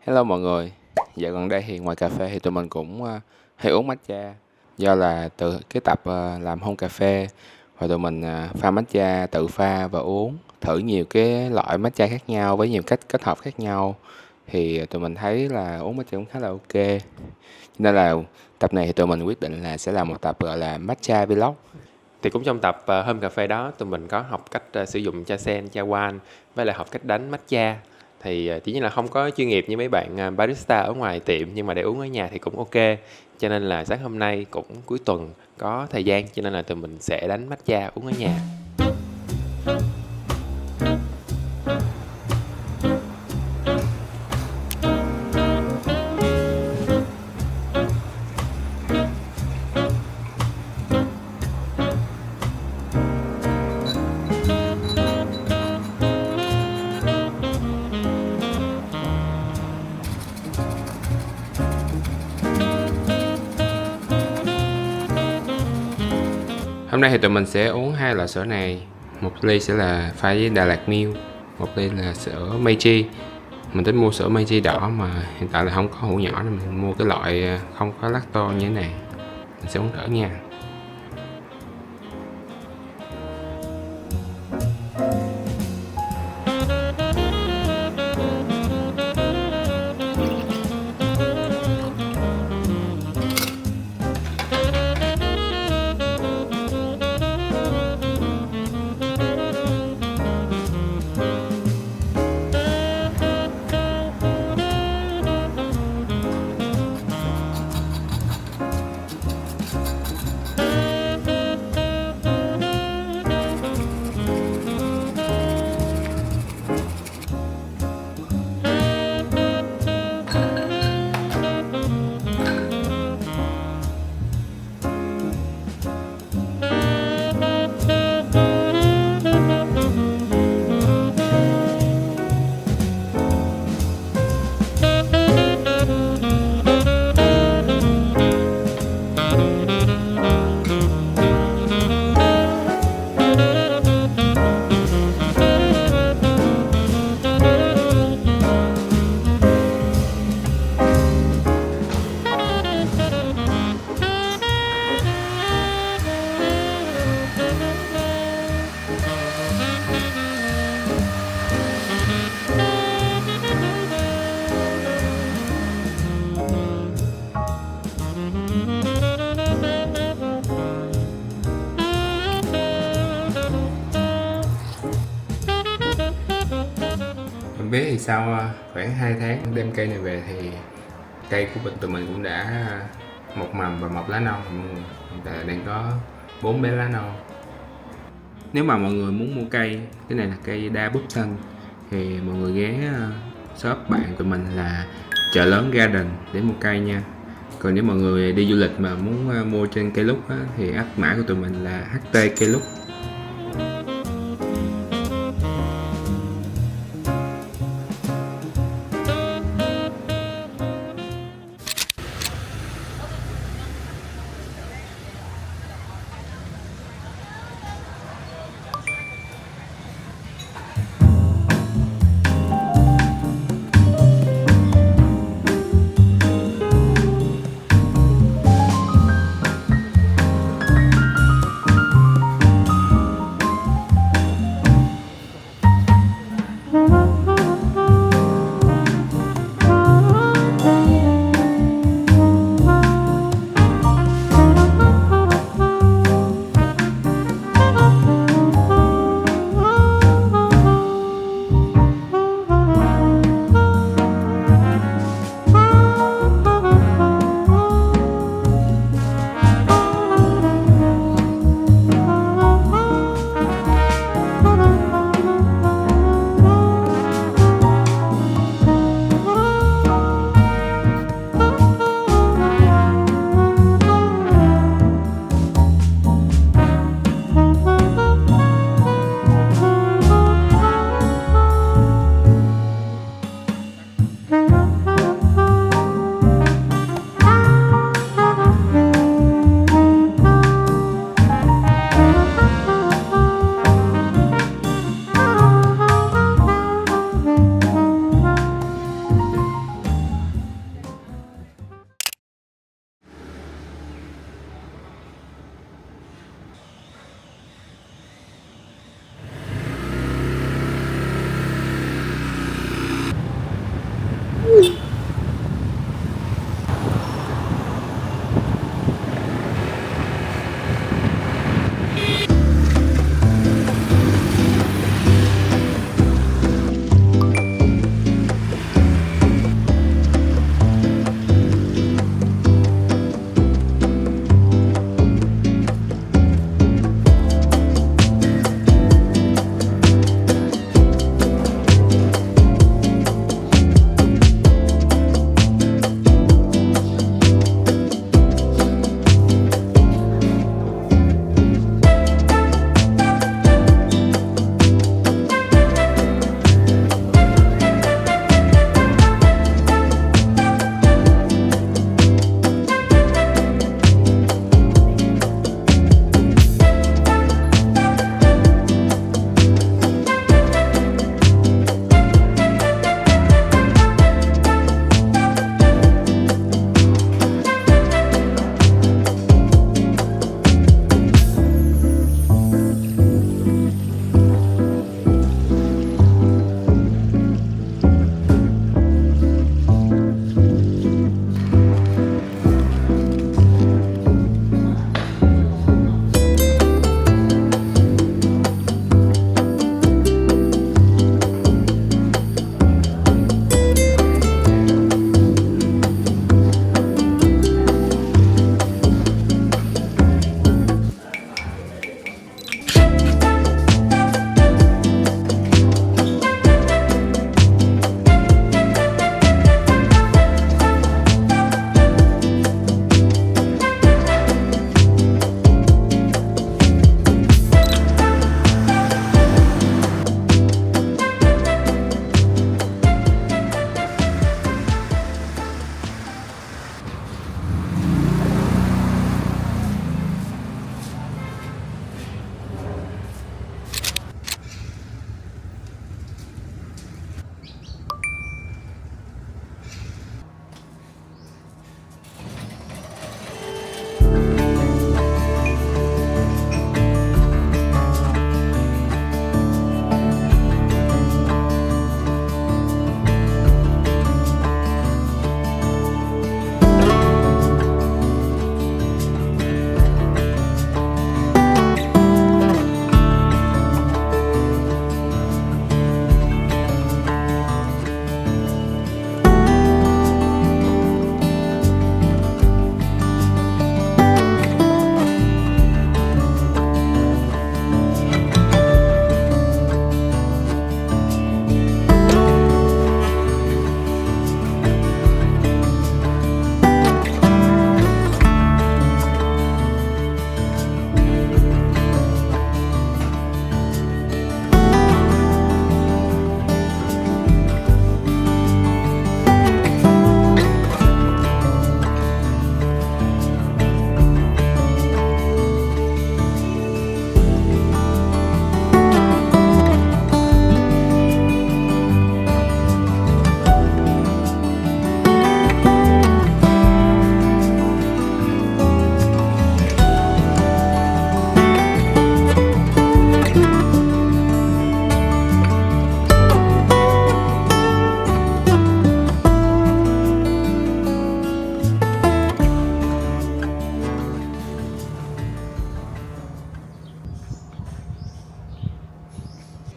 Hello mọi người, dạo gần đây thì ngoài cà phê thì tụi mình cũng hay uống matcha. Do là từ cái tập làm home cà phê và tụi mình pha matcha tự pha và uống, thử nhiều cái loại matcha khác nhau với nhiều cách kết hợp khác nhau thì tụi mình thấy là uống matcha cũng khá là ok. Nên là tập này thì tụi mình quyết định là sẽ làm một tập gọi là matcha vlog. Thì cũng trong tập hôm cà phê đó tụi mình có học cách sử dụng cha sen, cha wan với lại học cách đánh matcha. Thì chỉ nhiên là không có chuyên nghiệp như mấy bạn barista ở ngoài tiệm, nhưng mà để uống ở nhà thì cũng ok. Cho nên là sáng hôm nay cũng cuối tuần có thời gian, cho nên là tụi mình sẽ đánh matcha uống ở nhà. Hôm nay thì tụi mình sẽ uống hai loại sữa này. Một ly sẽ là pha với Đà Lạt Milk, một ly là sữa Meiji. Mình tính mua sữa Meiji đỏ mà hiện tại là không có hũ nhỏ nên mình mua cái loại không có lacto như thế này. Mình sẽ uống thử nha. Không biết thì sau khoảng 2 tháng đem cây này về thì cây của tụi mình cũng đã mọc mầm và mọc lá non rồi mọi người. Hiện tại đang có 4 bé lá non. Nếu mà mọi người muốn mua cây, cái này là cây đa búp xanh, thì mọi người ghé shop bạn tụi mình là chợ lớn Garden để mua cây nha. Còn nếu mọi người đi du lịch mà muốn mua trên cây lúc á, thì mã của tụi mình là HT cây lúc.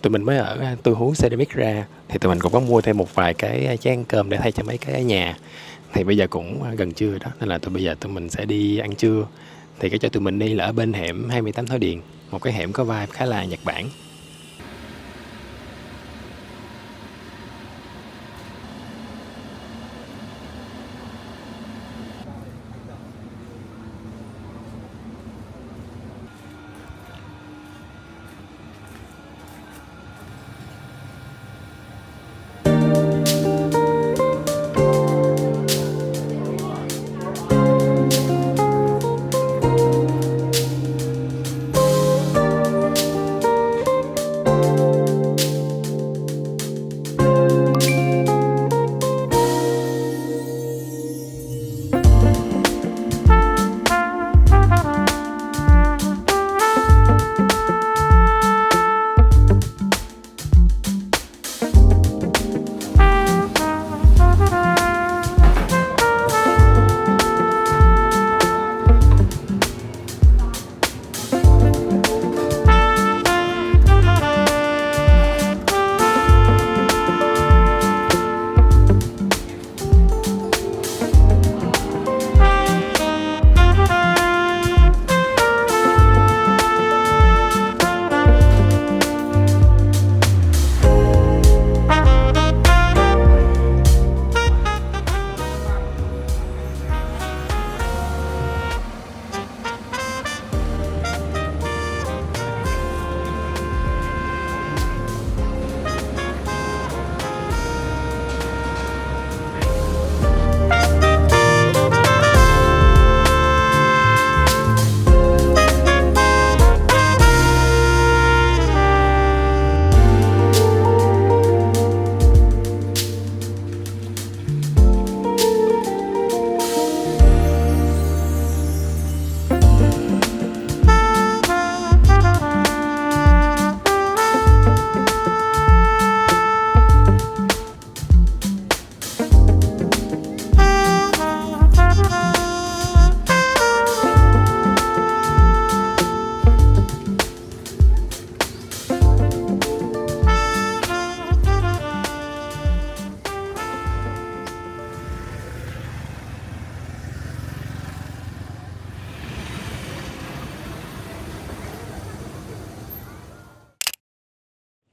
tụi mình mới ở Tôi Hú Ceramic ra thì tụi mình cũng có mua thêm một vài cái chén cơm để thay cho mấy cái ở nhà. Thì bây giờ cũng gần trưa đó, nên là bây giờ tụi mình sẽ đi ăn trưa. Thì cái chỗ tụi mình đi là ở bên hẻm 28 Thảo Điền, một cái hẻm có vibe khá là Nhật Bản.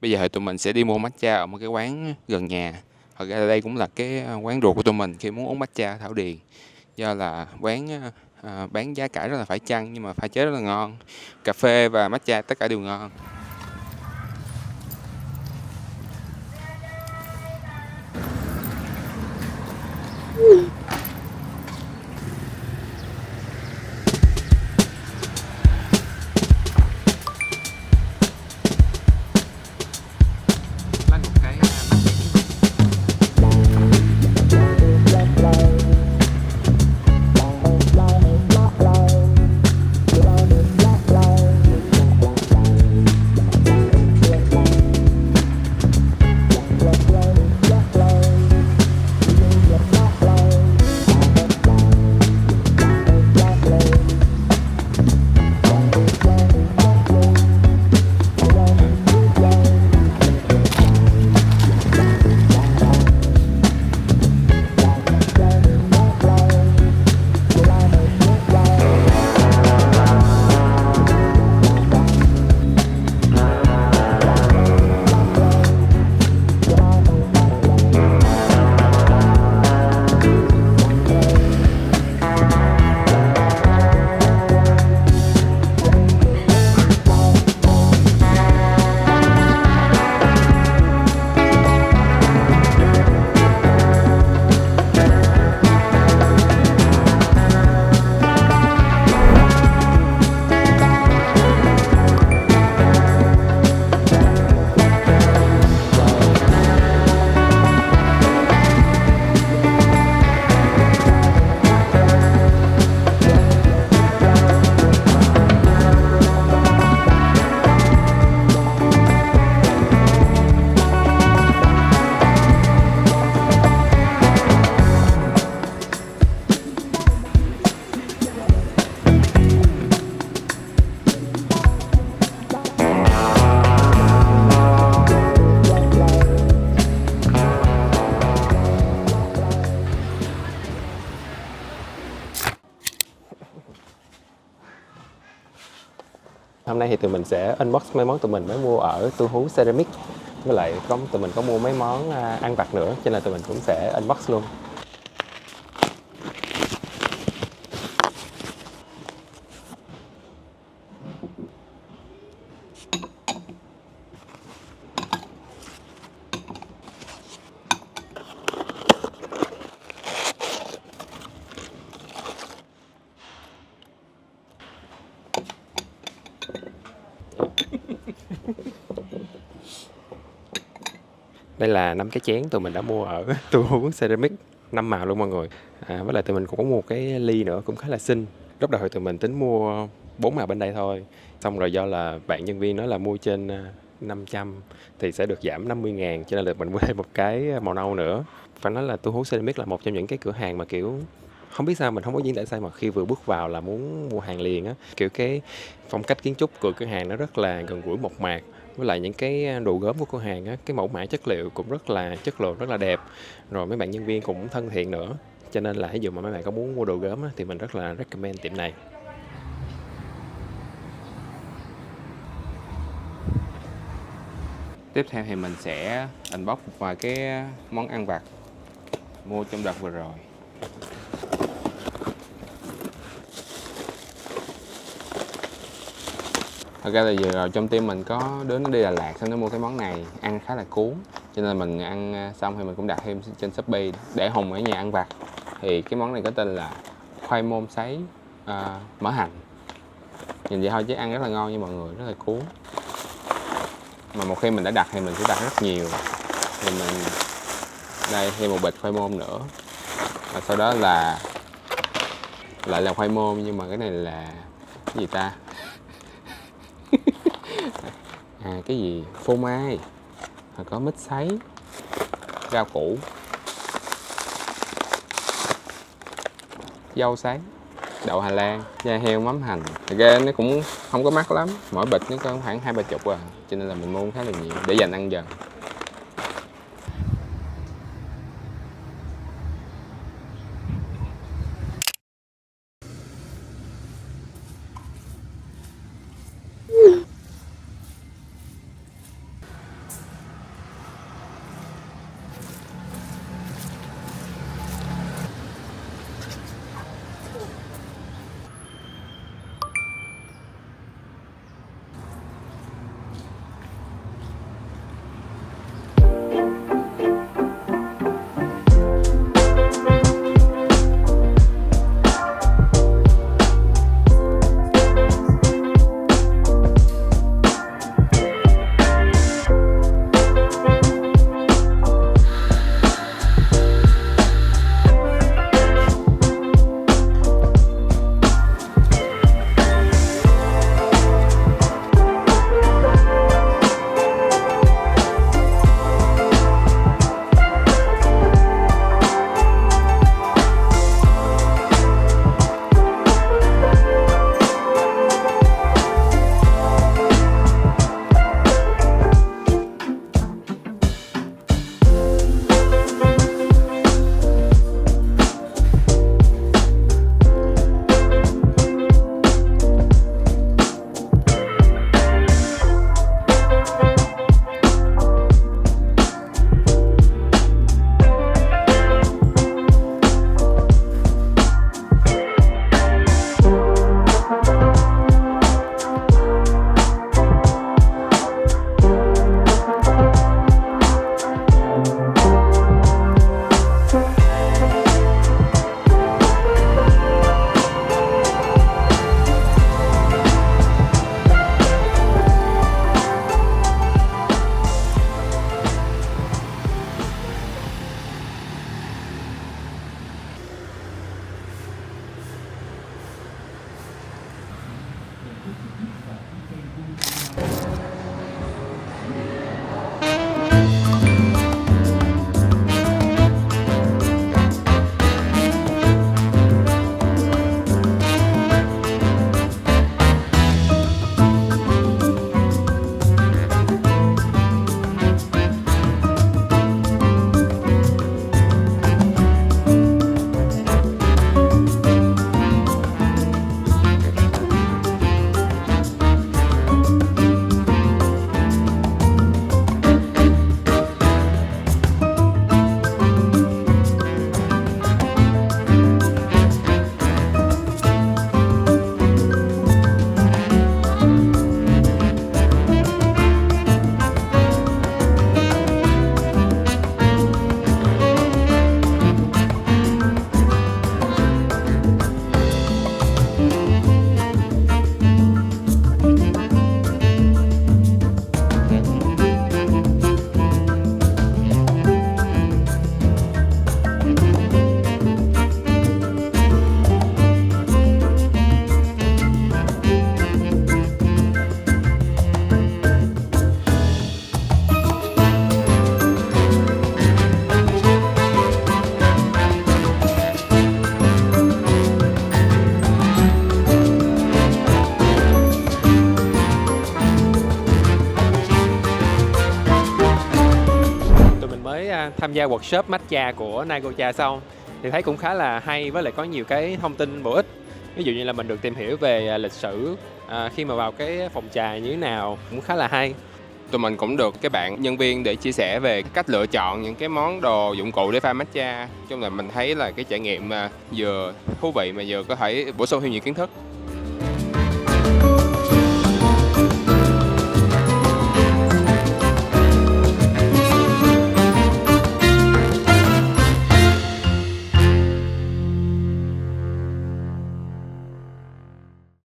Bây giờ thì tụi mình sẽ đi mua matcha ở một cái quán gần nhà. Thật ra đây cũng là cái quán ruột của tụi mình khi muốn uống matcha Thảo Điền. Do là quán bán giá cả rất là phải chăng nhưng mà pha chế rất là ngon. Cà phê và matcha tất cả đều ngon. Lấy một cái nay thì tụi mình sẽ unbox mấy món tụi mình mới mua ở Tu Hú Ceramic. Với lại tụi mình có mua mấy món ăn vặt nữa, cho nên là tụi mình cũng sẽ unbox luôn. Đây là 5 cái chén tụi mình đã mua ở Tu Hú Ceramic, 5 màu luôn mọi người. Với lại tụi mình cũng có mua cái ly nữa cũng khá là xinh. Lúc đầu thì tụi mình tính mua 4 màu bên đây thôi. Xong rồi do là bạn nhân viên nói là mua trên 500 thì sẽ được giảm 50.000, cho nên là mình mua thêm một cái màu nâu nữa. Phải nói là Tu Hú Ceramic là một trong những cái cửa hàng mà kiểu không biết sao mình không có diễn tả sao mà khi vừa bước vào là muốn mua hàng liền á. Kiểu cái phong cách kiến trúc của cửa hàng nó rất là gần gũi mộc mạc, với lại những cái đồ gốm của cửa hàng á, cái mẫu mã chất liệu cũng rất là chất lượng, rất là đẹp. Rồi mấy bạn nhân viên cũng thân thiện nữa, cho nên là ví dụ mà mấy bạn có muốn mua đồ gốm á, thì mình rất là recommend tiệm này. Tiếp theo thì mình sẽ unbox một vài cái món ăn vặt mua trong đợt vừa rồi. Thật ra là vừa rồi trong team mình có đứa nó đi Đà Lạt xong nó mua cái món này ăn khá là cuốn, cho nên là mình ăn xong thì mình cũng đặt thêm trên Shopee để Hùng ở nhà ăn vặt. Thì cái món này có tên là khoai môn sấy mỡ hành. Nhìn vậy thôi chứ ăn rất là ngon nha mọi người, rất là cuốn. Mà một khi mình đã đặt thì mình sẽ đặt rất nhiều. Thì mình đây thêm một bịch khoai môn nữa. Và sau đó là lại là khoai môn, nhưng mà cái này là cái gì ta? Cái gì? Phô mai. Rồi có mít sấy, rau củ, dâu sấy, đậu Hà Lan, da heo, mắm hành. Thật ra nó cũng không có mắc lắm, mỗi bịch nó có khoảng 20-30 à, cho nên là mình mua khá là nhiều để dành ăn dần. tham gia workshop matcha của Nagocha xong thì thấy cũng khá là hay, với lại có nhiều cái thông tin bổ ích. Ví dụ như là mình được tìm hiểu về lịch sử khi mà vào cái phòng trà như thế nào, cũng khá là hay. Tụi mình cũng được cái bạn nhân viên để chia sẻ về cách lựa chọn những cái món đồ dụng cụ để pha matcha. Chung là mình thấy là cái trải nghiệm mà vừa thú vị mà vừa có thể bổ sung thêm nhiều kiến thức.